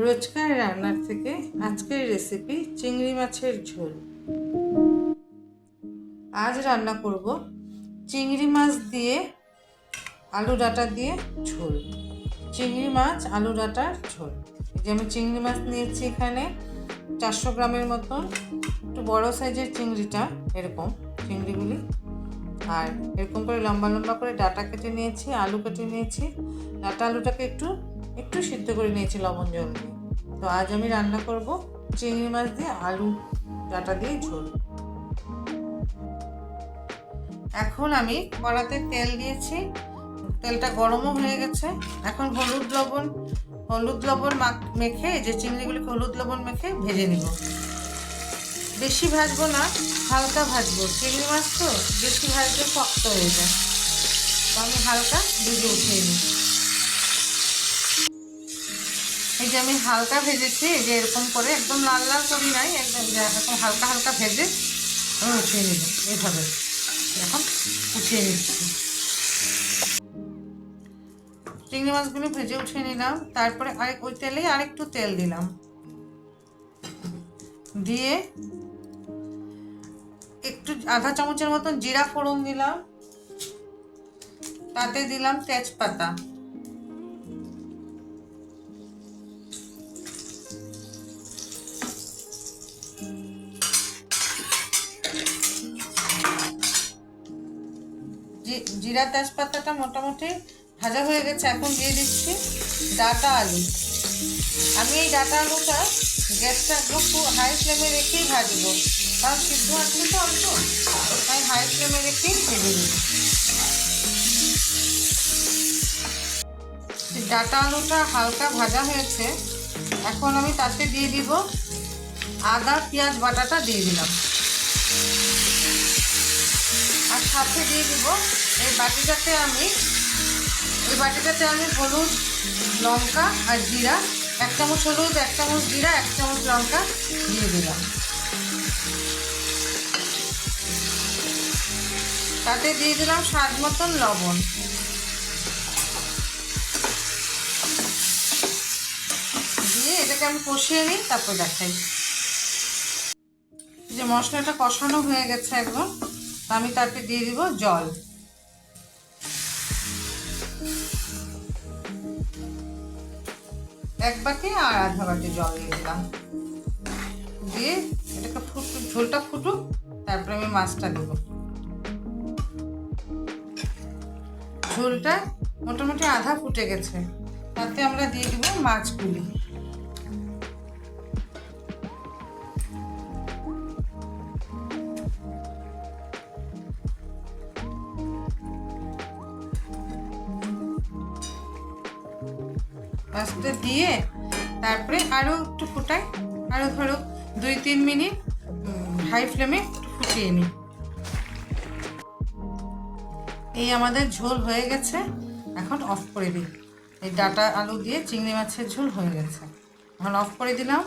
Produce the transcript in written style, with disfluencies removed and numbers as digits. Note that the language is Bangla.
রোজকার রান্নার থেকে আজকের রেসিপি চিংড়ি মাছের ঝোল। আজ রান্না করব চিংড়ি মাছ দিয়ে আলু ডাঁটা দিয়ে ঝোল। চিংড়ি মাছ আলু ডাঁটার ঝোল। এই যে আমি চিংড়ি মাছ নিয়েছি এখানে 400 গ্রামের মতন, একটু বড় সাইজের চিংড়িটা, এরকম চিংড়িগুলি। আর এরকম করে লম্বা লম্বা করে ডাঁটা কেটে নিয়েছি, আলু কেটে নিয়েছি। ডাঁটা আলুটাকে একটু একটু সিদ্ধ করে নিয়েছি লবণ জল দিয়ে। তো আজ আমি রান্না করব চিংড়ি মাছ দিয়ে আলু ডাঁটা দিয়ে ঝোল। এখন আমি কড়াতে তেল দিয়েছি, তেলটা গরমও হয়ে গেছে। এখন হলুদ লবণ মেখে, যে চিংড়িগুলিকে হলুদ লবণ মেখে ভেজে নিব। বেশি ভাজবো না, হালকা ভাজবো। চিংড়ি মাছ তো বেশি ভাজলে শক্ত হয়ে যায়, তো আমি হালকা ভেজে উঠিয়ে নিই। এই যে আমি হালকা ভেজেছি, এই যে এরকম করে, একদম লাল লাল করি নাই, একদম এরকম হালকা হালকা ভেজে আমি উঠিয়ে নিব। এইভাবে এখন উঠিয়ে নিচ্ছি। চিংড়ি মাছগুলো ভেজে উঠিয়ে নিলাম। তারপরে ওই তেলেই আরেকটু তেল দিলাম, দিয়ে একটু আধা চামচের মতন জিরা ফোড়ন দিলাম। তাতে দিলাম তেজপাতা, জিরা তেজপাতাটা মোটামুটি ভাজা হয়ে গেছে। এখন দিয়ে দিচ্ছি ডাঁটা আলু। আমি এই ডাঁটা আলুটা গ্যাসটা একদম হাই ফ্লেমে রেখেই ভাজবো, কারণ সিদ্ধ আছে তো অল্প, তাই হাই ফ্লেমে রেখেই ভেজে নেব। ডাঁটা আলুটা হালকা ভাজা হয়েছে। এখন আমি তাতে দিয়ে দিব আদা পেঁয়াজ বাটাটা দিয়ে দিলাম, আর সাথে দিয়ে দিব এই বাটিটাতে আমি হলুদ, লঙ্কা আর জিরা, 1 চামচ হলুদ, 1 চামচ জিরা, 1 চামচ লঙ্কা দিয়ে দিলাম। তাতে দিয়ে দিলাম স্বাদ মতন লবণ। দিয়ে এটাকে আমি কষিয়ে নিই, তারপর দেখাই। যে মশলাটা কষানো হয়ে গেছে একদম, আমি তাতে দিয়ে দিব জল। এক বাটি আর আধা বাটি জল দিয়ে দিলাম। দিয়ে এটাকে ঝোলটা ফুটুক, তারপরে আমি মাছটা দেব। ঝোলটা মোটামুটি আধা ফুটে গেছে, তাতে আমরা দিয়ে দিব মাছগুলি। মাছটা দিয়ে তারপরে আরও একটু ফুটাই, আরও ধরো 2-3 মিনিট হাই ফ্লেমে ফুটিয়ে নিই। এই আমাদের ঝোল হয়ে গেছে, এখন অফ করে দিই। এই ডাঁটা আলু দিয়ে চিংড়ি মাছের ঝোল হয়ে গেছে, এখন অফ করে দিলাম।